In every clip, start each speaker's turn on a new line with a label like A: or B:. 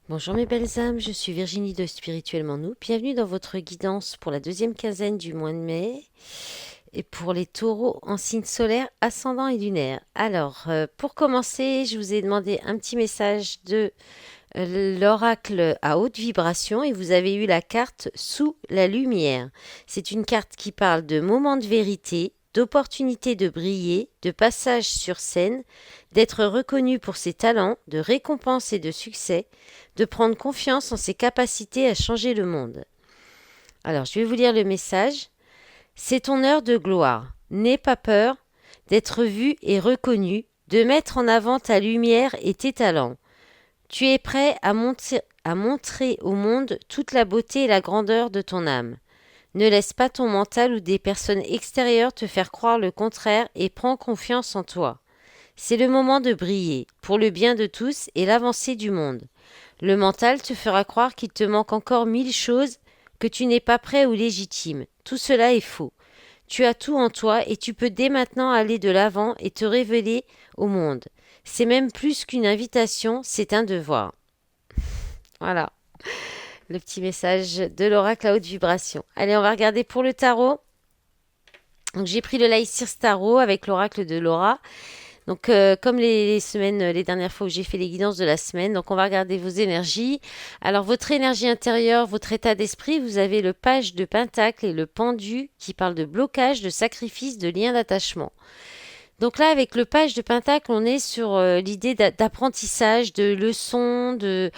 A: Bonjour mes belles âmes, je suis Virginie de Spirituellement Nous. Bienvenue dans votre guidance pour la deuxième quinzaine du mois de mai et pour les taureaux en signe solaire, ascendant et lunaire. Alors, pour commencer, je vous ai demandé un petit message de l'oracle à haute vibration et vous avez eu la carte sous la lumière. C'est une carte qui parle de moments de vérité, d'opportunités de briller, de passage sur scène, d'être reconnu pour ses talents, de récompense et de succès, de prendre confiance en ses capacités à changer le monde. Alors, je vais vous lire le message. C'est ton heure de gloire. N'aie pas peur d'être vu et reconnu, de mettre en avant ta lumière et tes talents. Tu es prêt à montrer au monde toute la beauté et la grandeur de ton âme. Ne laisse pas ton mental ou des personnes extérieures te faire croire le contraire et prends confiance en toi. C'est le moment de briller, pour le bien de tous et l'avancée du monde. Le mental te fera croire qu'il te manque encore 1000 choses, que tu n'es pas prêt ou légitime. Tout cela est faux. Tu as tout en toi et tu peux dès maintenant aller de l'avant et te révéler au monde. C'est même plus qu'une invitation, c'est un devoir. Voilà, le petit message de l'oracle à haute vibration. Allez, on va regarder pour le tarot. Donc j'ai pris le Lycir Tarot avec l'oracle de Laura. Donc, comme les semaines, les dernières fois où j'ai fait les guidances de la semaine, donc on va regarder vos énergies. Alors, votre énergie intérieure, votre état d'esprit, vous avez le page de Pentacle et le pendu qui parle de blocage, de sacrifice, de lien d'attachement. Donc là, avec le page de Pentacle, on est sur l'idée d'apprentissage, de leçons, de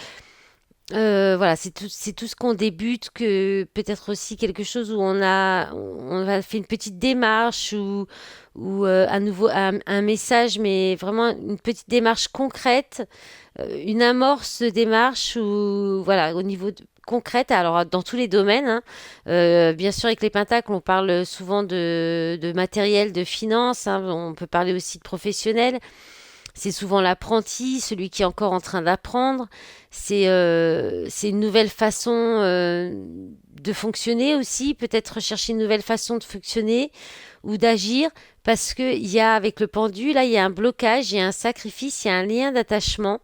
A: voilà, c'est tout ce qu'on débute, que peut-être aussi quelque chose où on a fait une petite démarche ou à nouveau un message, mais vraiment une petite démarche concrète, une amorce de démarche ou voilà au niveau concrète. Alors dans tous les domaines, hein. Bien sûr avec les pentacles, on parle souvent de matériel, de finances. Hein. On peut parler aussi de professionnel. C'est souvent l'apprenti, celui qui est encore en train d'apprendre. C'est une nouvelle façon de fonctionner aussi, peut-être rechercher une nouvelle façon de fonctionner ou d'agir, parce que il y a avec le pendu, là, il y a un blocage, il y a un sacrifice, il y a un lien d'attachement.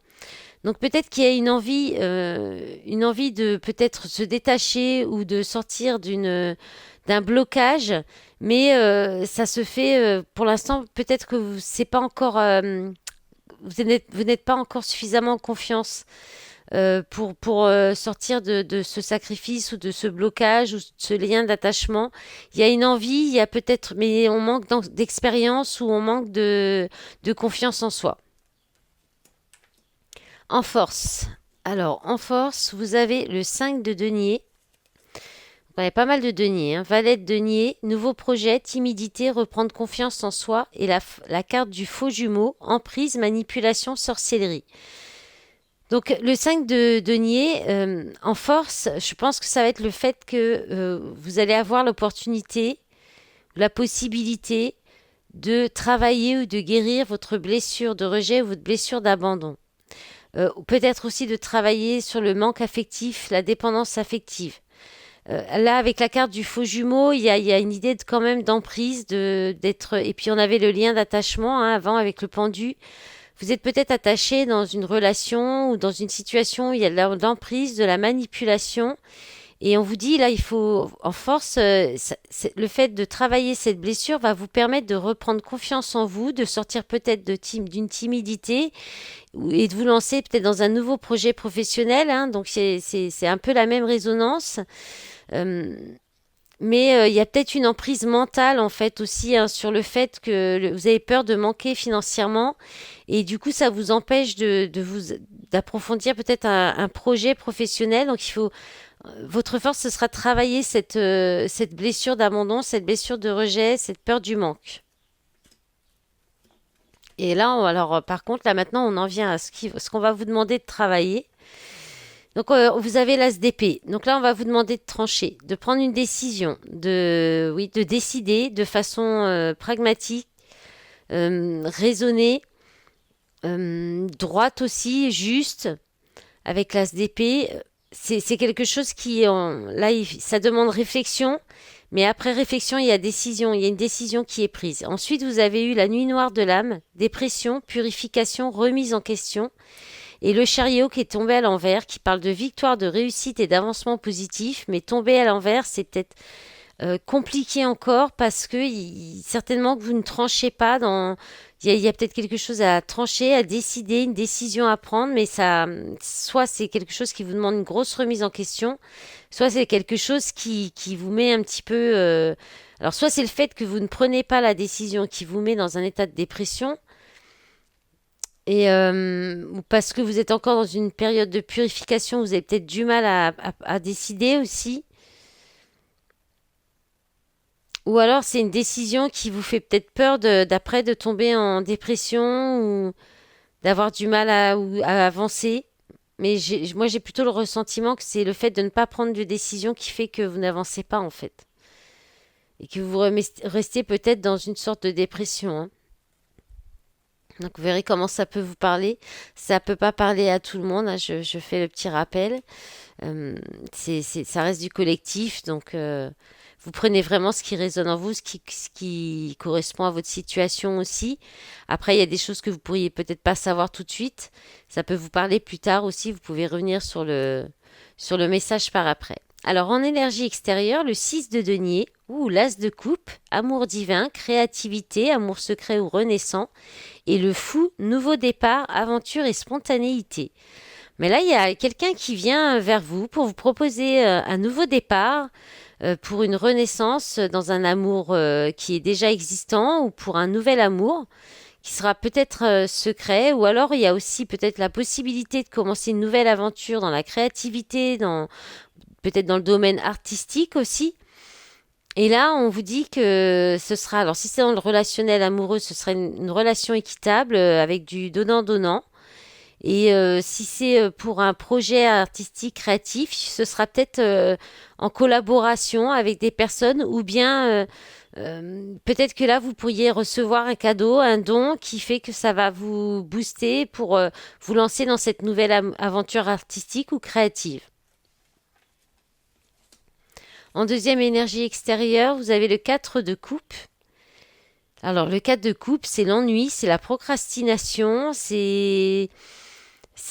A: Donc peut-être qu'il y a une envie de peut-être se détacher ou de sortir d'un blocage, mais ça se fait pour l'instant. Peut-être que c'est pas encore vous n'êtes pas encore suffisamment en confiance pour sortir de ce sacrifice ou de ce blocage ou de ce lien d'attachement. Il y a une envie, il y a peut-être, mais on manque d'expérience ou on manque de confiance en soi. En force. Alors, en force, vous avez le 5 de denier. Vous avez pas mal de denier. Hein. Valet de denier, nouveau projet, timidité, reprendre confiance en soi et la carte du faux jumeau, emprise, manipulation, sorcellerie. Donc le 5 de denier, en force, je pense que ça va être le fait que vous allez avoir l'opportunité, la possibilité de travailler ou de guérir votre blessure de rejet ou votre blessure d'abandon. Peut-être aussi de travailler sur le manque affectif, la dépendance affective. Là, avec la carte du faux jumeau, il y a une idée quand même d'emprise, d'être. Et puis on avait le lien d'attachement hein, avant avec le pendu. Vous êtes peut-être attaché dans une relation ou dans une situation où il y a de l'emprise, de la manipulation. Et on vous dit, là, il faut, en force, le fait de travailler cette blessure va vous permettre de reprendre confiance en vous, de sortir peut-être d'une timidité et de vous lancer peut-être dans un nouveau projet professionnel. Hein. Donc, c'est un peu la même résonance. Euh, mais il y a peut-être une emprise mentale en fait aussi hein, sur le fait que vous avez peur de manquer financièrement et du coup ça vous empêche d'approfondir peut-être un projet professionnel. Donc il faut votre force ce sera de travailler cette blessure d'abandon, cette blessure de rejet, cette peur du manque. Et là alors par contre là maintenant on en vient à ce qu'on va vous demander de travailler. Donc, vous avez l'as d'épée. Donc là, on va vous demander de trancher, de prendre une décision, oui, de décider de façon pragmatique, raisonnée, droite aussi, juste, avec l'as d'épée. C'est quelque chose là, ça demande réflexion, mais après réflexion, il y a décision, il y a une décision qui est prise. Ensuite, vous avez eu la nuit noire de l'âme, dépression, purification, remise en question. Et le chariot qui est tombé à l'envers, qui parle de victoire, de réussite et d'avancement positif, mais tombé à l'envers, c'est peut-être compliqué encore parce que certainement que vous ne tranchez pas dans. Il y a peut-être quelque chose à trancher, à décider, une décision à prendre, mais ça, soit c'est quelque chose qui vous demande une grosse remise en question, soit c'est quelque chose qui vous met un petit peu. Alors, soit c'est le fait que vous ne prenez pas la décision qui vous met dans un état de dépression, ou parce que vous êtes encore dans une période de purification, vous avez peut-être du mal à décider aussi. Ou alors c'est une décision qui vous fait peut-être peur d'après de tomber en dépression ou d'avoir du mal à avancer. Mais moi j'ai plutôt le ressentiment que c'est le fait de ne pas prendre de décision qui fait que vous n'avancez pas en fait. Et que vous restez peut-être dans une sorte de dépression, hein. Donc vous verrez comment ça peut vous parler. Ça peut pas parler à tout le monde, hein, je fais le petit rappel. Euh, ça reste du collectif, donc vous prenez vraiment ce qui résonne en vous, ce qui correspond à votre situation aussi. Après, il y a des choses que vous pourriez peut-être pas savoir tout de suite. Ça peut vous parler plus tard aussi. Vous pouvez revenir sur le message par après. Alors, en énergie extérieure, le 6 de denier, ou l'as de coupe, amour divin, créativité, amour secret ou renaissant, et le fou, nouveau départ, aventure et spontanéité. Mais là, il y a quelqu'un qui vient vers vous pour vous proposer un nouveau départ, pour une renaissance dans un amour qui est déjà existant ou pour un nouvel amour qui sera peut-être secret, ou alors il y a aussi peut-être la possibilité de commencer une nouvelle aventure dans la créativité, peut-être dans le domaine artistique aussi. Et là, on vous dit que ce sera, alors si c'est dans le relationnel amoureux, ce sera une relation équitable avec du donnant-donnant. Et si c'est pour un projet artistique créatif, ce sera peut-être en collaboration avec des personnes ou bien peut-être que là, vous pourriez recevoir un cadeau, un don qui fait que ça va vous booster pour vous lancer dans cette nouvelle aventure artistique ou créative. En deuxième énergie extérieure, vous avez le 4 de coupe. Alors, le 4 de coupe, c'est l'ennui, c'est la procrastination, c'est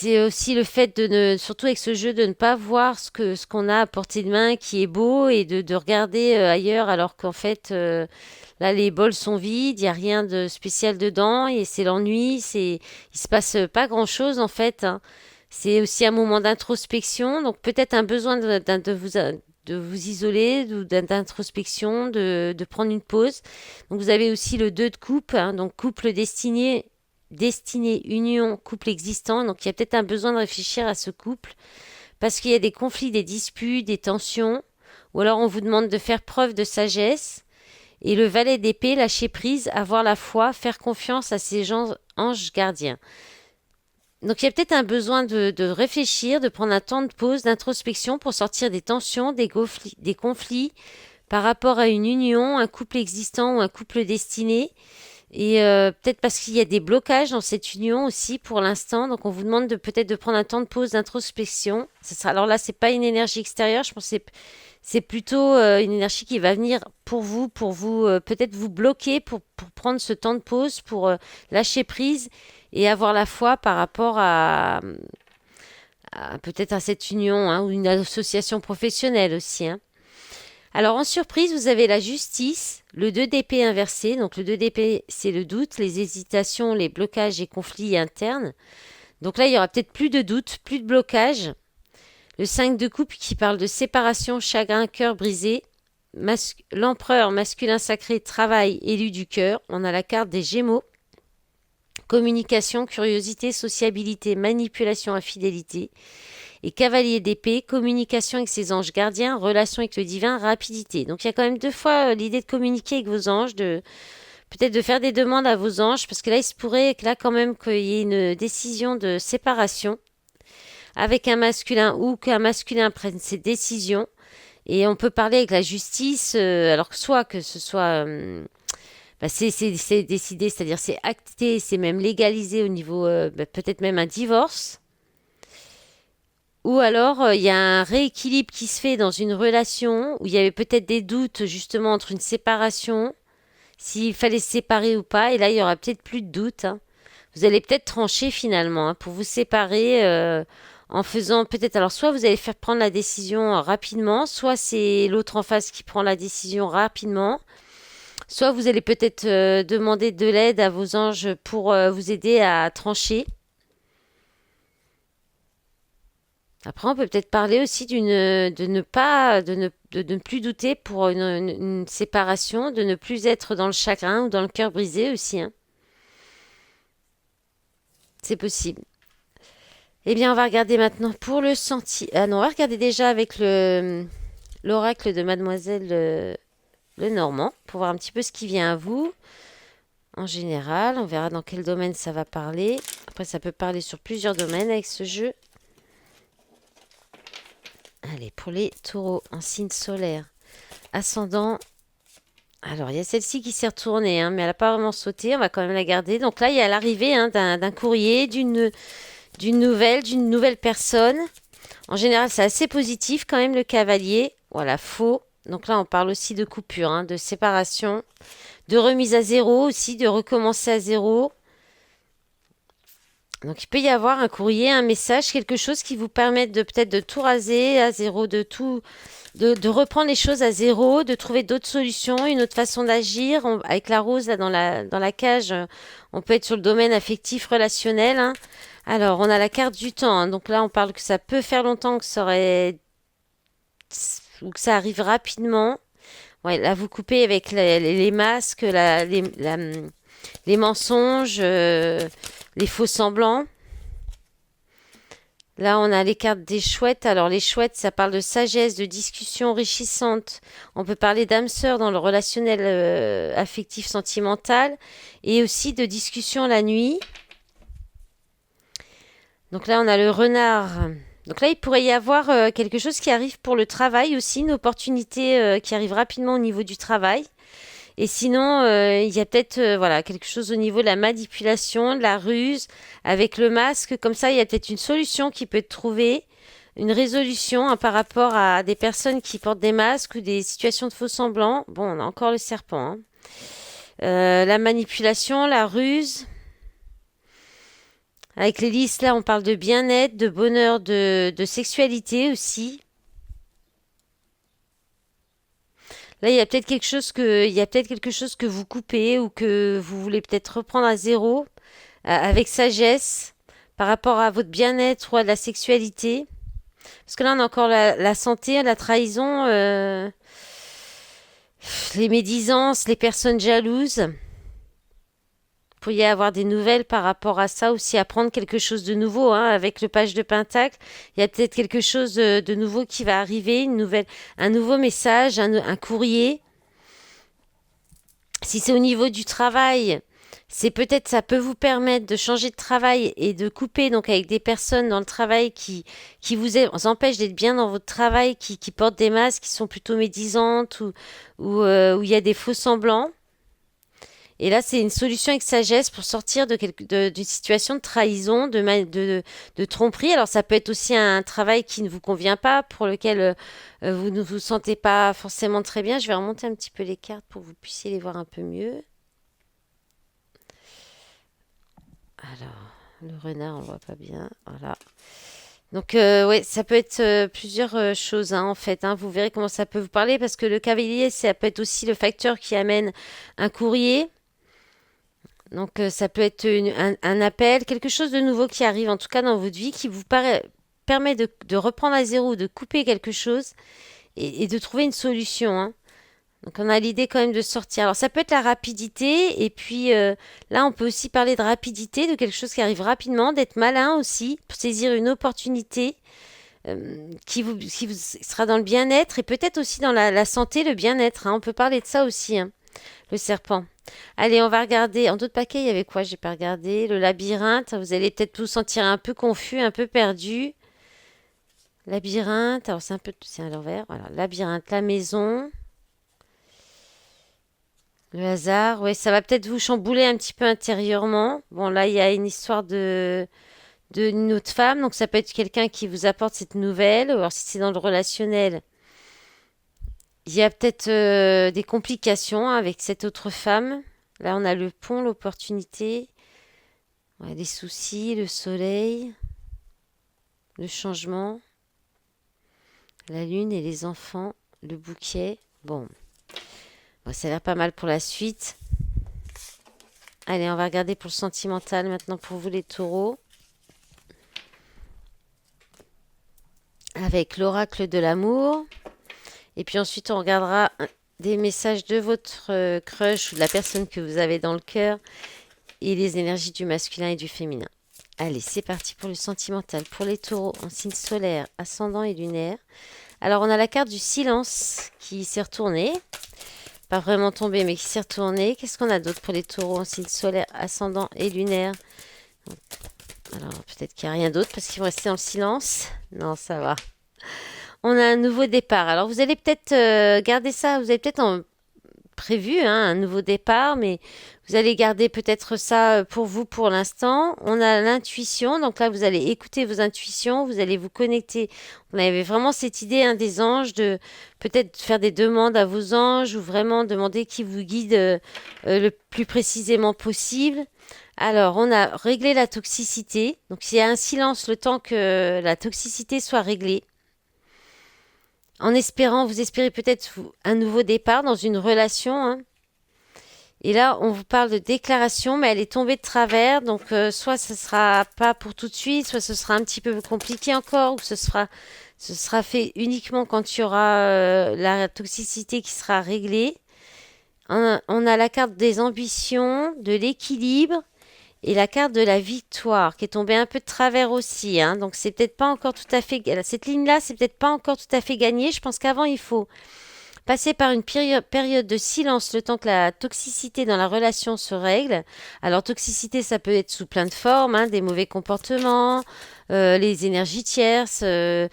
A: aussi le fait surtout avec ce jeu, de ne pas voir ce qu'on a à portée de main qui est beau et de regarder ailleurs alors qu'en fait, là, les bols sont vides, il n'y a rien de spécial dedans et c'est l'ennui, il se passe pas grand-chose en fait, hein. C'est aussi un moment d'introspection, donc peut-être un besoin de vous isoler, d'introspection, de prendre une pause. Donc vous avez aussi le 2 de coupe, hein, donc couple destinée, union, couple existant. Donc il y a peut-être un besoin de réfléchir à ce couple parce qu'il y a des conflits, des disputes, des tensions. Ou alors on vous demande de faire preuve de sagesse. Et le valet d'épée, lâcher prise, avoir la foi, faire confiance à ces anges gardiens. Donc il y a peut-être un besoin de réfléchir, de prendre un temps de pause, d'introspection pour sortir des tensions, des conflits par rapport à une union, un couple existant ou un couple destiné. Et peut-être parce qu'il y a des blocages dans cette union aussi pour l'instant. Donc on vous demande peut-être de prendre un temps de pause, d'introspection. Alors là, c'est pas une énergie extérieure. Je pense que c'est plutôt une énergie qui va venir pour vous peut-être vous bloquer, pour prendre ce temps de pause, pour lâcher prise et avoir la foi par rapport à peut-être à cette union, hein, ou une association professionnelle aussi, hein. Alors en surprise, vous avez la justice, le 2 d'épée inversé. Donc le 2 d'épée, c'est le doute, les hésitations, les blocages et conflits internes. Donc là, il y aura peut-être plus de doute, plus de blocage. Le 5 de coupe qui parle de séparation, chagrin, cœur brisé. L'empereur masculin sacré, travail, élu du cœur. On a la carte des Gémeaux. Communication, curiosité, sociabilité, manipulation, infidélité. Et cavalier d'épée, communication avec ses anges gardiens, relation avec le divin, rapidité. Donc il y a quand même 2 fois l'idée de communiquer avec vos anges, peut-être de faire des demandes à vos anges, parce que là il se pourrait que là quand même qu'il y ait une décision de séparation avec un masculin ou qu'un masculin prenne ses décisions. Et on peut parler avec la justice, alors que soit que ce soit c'est décidé, c'est-à-dire c'est acté, c'est même légalisé au niveau peut-être même un divorce. Ou alors, il y a un rééquilibre qui se fait dans une relation où il y avait peut-être des doutes justement entre une séparation, s'il fallait se séparer ou pas. Et là, il y aura peut-être plus de doutes, hein. vous allez peut-être trancher finalement, hein, pour vous séparer, en faisant peut-être. Alors, soit vous allez faire prendre la décision rapidement, soit c'est l'autre en face qui prend la décision rapidement, soit vous allez peut-être demander de l'aide à vos anges pour vous aider à trancher. Après, on peut peut-être parler aussi de ne pas, de ne plus douter pour une séparation, de ne plus être dans le chagrin ou dans le cœur brisé aussi, hein. C'est possible. Eh bien, on va regarder maintenant pour le senti. Ah non, on va regarder déjà avec l'oracle de Mademoiselle Lenormand pour voir un petit peu ce qui vient à vous. En général, on verra dans quel domaine ça va parler. Après, ça peut parler sur plusieurs domaines avec ce jeu. Allez, pour les taureaux en signe solaire, ascendant. Alors, il y a celle-ci qui s'est retournée, hein, mais elle n'a pas vraiment sauté. On va quand même la garder. Donc là, il y a l'arrivée, hein, d'un courrier, d'une nouvelle personne. En général, c'est assez positif quand même, le cavalier. Voilà, faux. Donc là, on parle aussi de coupure, hein, de séparation, de remise à zéro aussi, de recommencer à zéro. Donc il peut y avoir un courrier, un message, quelque chose qui vous permette de peut-être de tout raser à zéro, de tout, de reprendre les choses à zéro, de trouver d'autres solutions, une autre façon d'agir. Avec la rose là dans la cage, on peut être sur le domaine affectif, relationnel, hein. Alors on a la carte du temps, hein. Donc là on parle que ça peut faire longtemps que ça aurait ou que ça arrive rapidement. Ouais, là vous coupez avec les masques, les mensonges, les faux semblants. Là, on a les cartes des chouettes. Alors, les chouettes, ça parle de sagesse, de discussion enrichissante. On peut parler d'âme sœur dans le relationnel affectif sentimental et aussi de discussion la nuit. Donc là, on a le renard. Donc là, il pourrait y avoir quelque chose qui arrive pour le travail aussi, une opportunité qui arrive rapidement au niveau du travail. Et sinon, il y a peut-être voilà, quelque chose au niveau de la manipulation, de la ruse, avec le masque. Comme ça, il y a peut-être une solution qui peut être trouvée, une résolution, hein, par rapport à des personnes qui portent des masques ou des situations de faux semblants. Bon, on a encore le serpent, hein. La manipulation, la ruse. Avec les listes, là, on parle de bien-être, de bonheur, de sexualité aussi. Là, il y a peut-être quelque chose que vous coupez ou que vous voulez peut-être reprendre à zéro, avec sagesse, par rapport à votre bien-être ou à la sexualité. Parce que là, on a encore la santé, la trahison, les médisances, les personnes jalouses. Vous pourriez avoir des nouvelles par rapport à ça, aussi apprendre quelque chose de nouveau, hein, avec le page de Pentacle. Il y a peut-être quelque chose de nouveau qui va arriver, un nouveau message, un courrier. Si c'est au niveau du travail, c'est peut-être ça peut vous permettre de changer de travail et de couper donc avec des personnes dans le travail qui vous empêchent d'être bien dans votre travail, qui portent des masques, qui sont plutôt médisantes ou où il y a des faux semblants. Et là, c'est une solution avec sagesse pour sortir d'une situation de trahison, de tromperie. Alors, ça peut être aussi un travail qui ne vous convient pas, pour lequel vous ne vous sentez pas forcément très bien. Je vais remonter un petit peu les cartes pour que vous puissiez les voir un peu mieux. Alors, le renard, on le voit pas bien. Voilà. Donc, ouais, ça peut être plusieurs choses, hein, en fait, hein. Vous verrez comment ça peut vous parler, parce que le cavalier, ça peut être aussi le facteur qui amène un courrier. Donc ça peut être un appel, quelque chose de nouveau qui arrive en tout cas dans votre vie qui permet de reprendre à zéro, de couper quelque chose et de trouver une solution, hein. Donc on a l'idée quand même de sortir. Alors ça peut être la rapidité et puis là on peut aussi parler de rapidité, de quelque chose qui arrive rapidement, d'être malin aussi pour saisir une opportunité qui vous sera dans le bien-être et peut-être aussi dans la santé, le bien-être, hein. On peut parler de ça aussi, hein, le serpent. Allez, on va regarder. En d'autres paquets, il y avait quoi? J'ai pas regardé. Le labyrinthe. Vous allez peut-être vous sentir un peu confus, un peu perdu. Labyrinthe. Alors, c'est à l'envers. Voilà. Labyrinthe, la maison. Le hasard. Oui, ça va peut-être vous chambouler un petit peu intérieurement. Bon, là, il y a une histoire d'une autre femme. Donc, ça peut être quelqu'un qui vous apporte cette nouvelle. Ou alors, si c'est dans le relationnel, il y a peut-être des complications avec cette autre femme. Là, on a le pont, l'opportunité. Ouais, les soucis, le soleil, le changement, la lune et les enfants, le bouquet. Bon, ça a l'air pas mal pour la suite. Allez, on va regarder pour le sentimental maintenant pour vous les taureaux. Avec l'oracle de l'amour. Et puis ensuite, on regardera des messages de votre crush ou de la personne que vous avez dans le cœur et les énergies du masculin et du féminin. Allez, c'est parti pour le sentimental. Pour les taureaux en signe solaire, ascendant et lunaire. Alors, on a la carte du silence qui s'est retournée. Pas vraiment tombée, mais qui s'est retournée. Qu'est-ce qu'on a d'autre pour les taureaux en signe solaire, ascendant et lunaire? Alors, peut-être qu'il n'y a rien d'autre parce qu'ils vont rester dans le silence. Non, ça va. On a un nouveau départ. Alors, vous allez peut-être garder ça. Vous avez peut-être prévu un nouveau départ, mais vous allez garder peut-être ça pour vous pour l'instant. On a l'intuition. Donc là, vous allez écouter vos intuitions. Vous allez vous connecter. On avait vraiment cette idée des anges de peut-être faire des demandes à vos anges ou vraiment demander qui vous guide le plus précisément possible. Alors, on a réglé la toxicité. Donc, il y a un silence le temps que la toxicité soit réglée. En espérant, vous espérez peut-être un nouveau départ dans une relation. Et là, on vous parle de déclaration, mais elle est tombée de travers. Donc, soit ce sera pas pour tout de suite, soit ce sera un petit peu compliqué encore, ou ce sera fait uniquement quand il y aura la toxicité qui sera réglée. On a la carte des ambitions, de l'équilibre et la carte de la victoire qui est tombée un peu de travers aussi. Donc c'est peut-être pas encore tout à fait cette ligne-là, c'est peut-être pas encore tout à fait gagné. Je pense qu'avant il faut passer par une période de silence le temps que la toxicité dans la relation se règle. Alors toxicité, ça peut être sous plein de formes, des mauvais comportements, les énergies tierces. Tous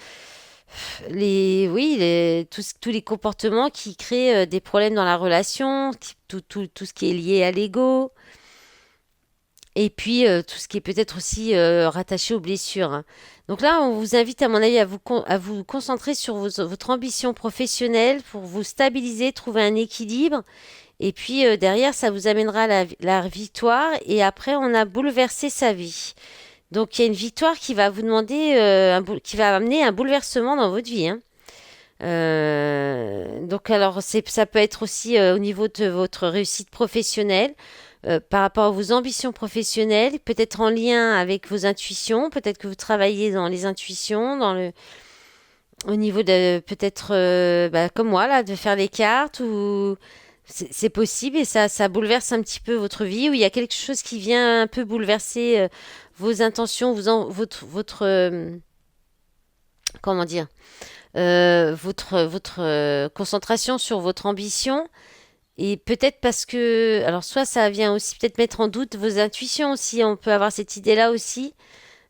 A: les comportements qui créent des problèmes dans la relation, tout ce qui est lié à l'ego, et puis tout ce qui est peut-être aussi rattaché aux blessures. Donc là, on vous invite, à mon avis, à vous concentrer sur votre ambition professionnelle pour vous stabiliser, trouver un équilibre. Et puis derrière, ça vous amènera à la victoire. Et après, on a bouleversé sa vie. Donc il y a une victoire qui va vous demander, qui va amener un bouleversement dans votre vie. Donc alors ça peut être aussi au niveau de votre réussite professionnelle, par rapport à vos ambitions professionnelles, peut-être en lien avec vos intuitions, peut-être que vous travaillez dans les intuitions, au niveau de peut-être comme moi là, de faire les cartes ou c'est possible et ça bouleverse un petit peu votre vie ou il y a quelque chose qui vient un peu bouleverser vos intentions, votre comment dire, votre concentration sur votre ambition. Et peut-être parce que, alors soit ça vient aussi peut-être mettre en doute vos intuitions aussi, on peut avoir cette idée-là aussi,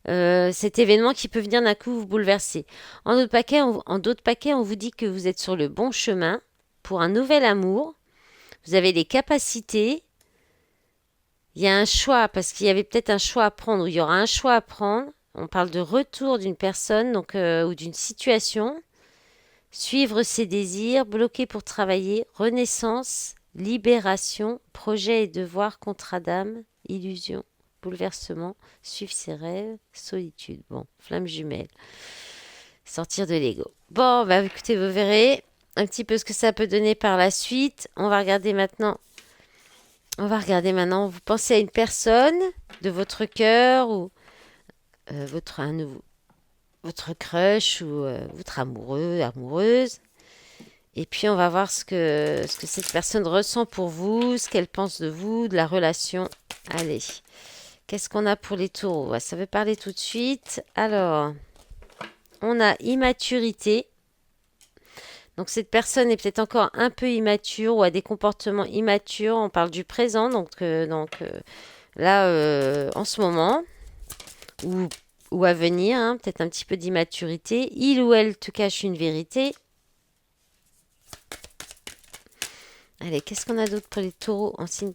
A: cet événement qui peut venir d'un coup vous bouleverser. En d'autres paquets, on vous dit que vous êtes sur le bon chemin pour un nouvel amour, vous avez les capacités, il y a un choix, parce qu'il y avait peut-être un choix à prendre, ou il y aura un choix à prendre, on parle de retour d'une personne donc, ou d'une situation. Suivre ses désirs, bloquer pour travailler, renaissance, libération, projet et devoir, contrat d'âme, illusion, bouleversement, suivre ses rêves, solitude. Bon, flamme jumelle. Sortir de l'ego. Bon, écoutez, vous verrez un petit peu ce que ça peut donner par la suite. On va regarder maintenant. Vous pensez à une personne de votre cœur ou votre crush ou votre amoureux, amoureuse. Et puis on va voir ce que cette personne ressent pour vous, ce qu'elle pense de vous, de la relation. Allez, qu'est-ce qu'on a pour les taureaux? Ça veut parler tout de suite. Alors, on a immaturité. Donc cette personne est peut-être encore un peu immature ou a des comportements immatures. On parle du présent, là, en ce moment, ou à venir, peut-être un petit peu d'immaturité. Il ou elle te cache une vérité. Allez, qu'est-ce qu'on a d'autre pour les taureaux en signe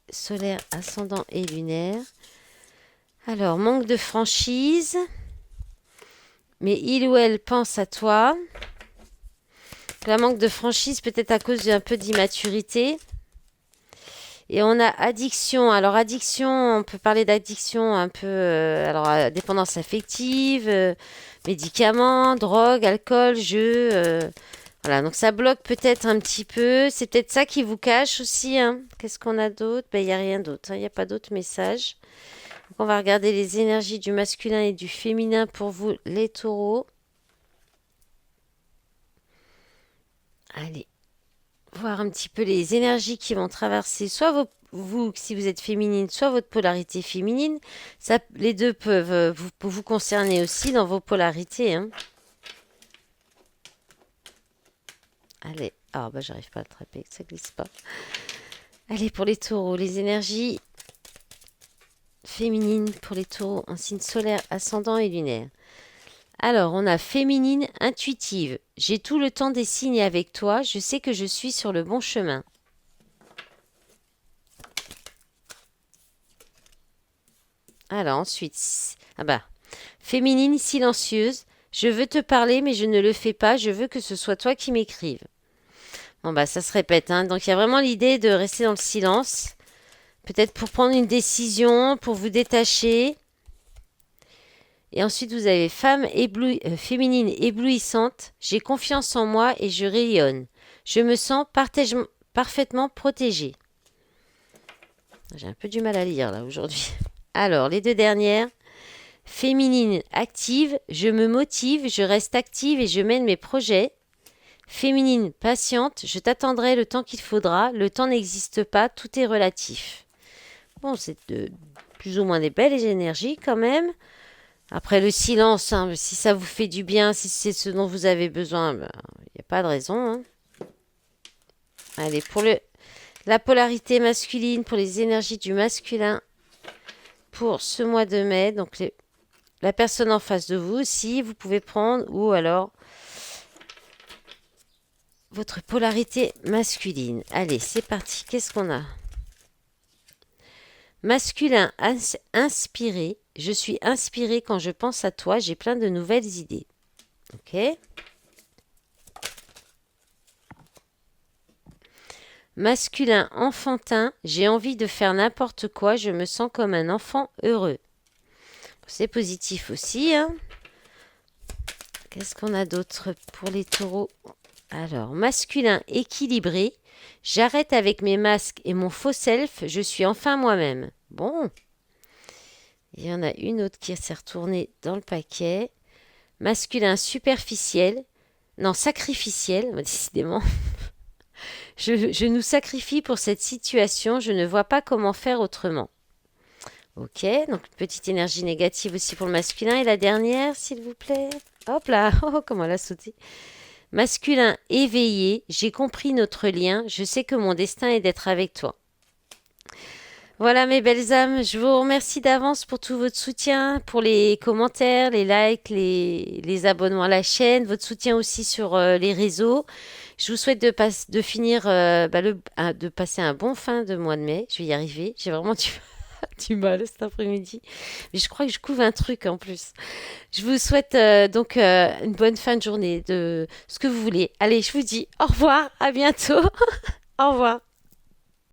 A: solaire, ascendant et lunaire? Alors, manque de franchise, mais il ou elle pense à toi. La manque de franchise peut-être à cause d'un peu d'immaturité. Et on a addiction. Alors, addiction, on peut parler d'addiction un peu. Alors, dépendance affective, médicaments, drogue, alcool, jeux. Voilà, donc ça bloque peut-être un petit peu. C'est peut-être ça qui vous cache aussi, hein. Qu'est-ce qu'on a d'autre? Ben, il n'y a rien d'autre, hein. Il n'y a pas d'autres messages. Donc, on va regarder les énergies du masculin et du féminin pour vous, les taureaux. Allez, voir un petit peu les énergies qui vont traverser soit vous, si vous êtes féminine, soit votre polarité féminine. Ça, les deux peuvent vous concerner aussi dans vos polarités, hein. Allez, ah bah j'arrive pas à attraper, ça glisse pas. Allez, pour les taureaux, les énergies féminines pour les taureaux en signe solaire, ascendant et lunaire. Alors, on a féminine intuitive. J'ai tout le temps des signes avec toi, je sais que je suis sur le bon chemin. Alors, ensuite, ah bah, féminine silencieuse. Je veux te parler, mais je ne le fais pas, je veux que ce soit toi qui m'écrives. Bon bah, ça se répète, hein. Donc, il y a vraiment l'idée de rester dans le silence. Peut-être pour prendre une décision, pour vous détacher. Et ensuite, vous avez femme féminine éblouissante. J'ai confiance en moi et je rayonne. Je me sens parfaitement protégée. J'ai un peu du mal à lire là aujourd'hui. Alors, les deux dernières. Féminine active. Je me motive, je reste active et je mène mes projets. Féminine patiente. Je t'attendrai le temps qu'il faudra. Le temps n'existe pas, tout est relatif. Bon, c'est plus ou moins des belles énergies quand même. Après le silence, hein, si ça vous fait du bien, si c'est ce dont vous avez besoin, il n'y a pas de raison, hein. Allez, pour la polarité masculine, pour les énergies du masculin, pour ce mois de mai, donc la personne en face de vous aussi, vous pouvez prendre, ou alors votre polarité masculine. Allez, c'est parti, qu'est-ce qu'on a? Masculin inspiré. Je suis inspiré quand je pense à toi. J'ai plein de nouvelles idées. Ok. Masculin enfantin. J'ai envie de faire n'importe quoi. Je me sens comme un enfant heureux. C'est positif aussi, hein. Qu'est-ce qu'on a d'autre pour les taureaux? Alors, masculin équilibré. J'arrête avec mes masques et mon faux self. Je suis enfin moi-même. Bon. Il y en a une autre qui s'est retournée dans le paquet. Masculin superficiel. Non, sacrificiel, décidément. Je nous sacrifie pour cette situation. Je ne vois pas comment faire autrement. Ok, donc petite énergie négative aussi pour le masculin. Et la dernière, s'il vous plaît. Hop là, oh, comment elle a sauté. Masculin éveillé. J'ai compris notre lien. Je sais que mon destin est d'être avec toi. Voilà mes belles âmes, je vous remercie d'avance pour tout votre soutien, pour les commentaires, les likes, les abonnements à la chaîne, votre soutien aussi sur les réseaux. Je vous souhaite de finir, de passer un bon fin de mois de mai. Je vais y arriver. J'ai vraiment du mal cet après-midi. Mais je crois que je couvre un truc en plus. Je vous souhaite donc une bonne fin de journée, de ce que vous voulez. Allez, je vous dis au revoir, à bientôt. Au revoir.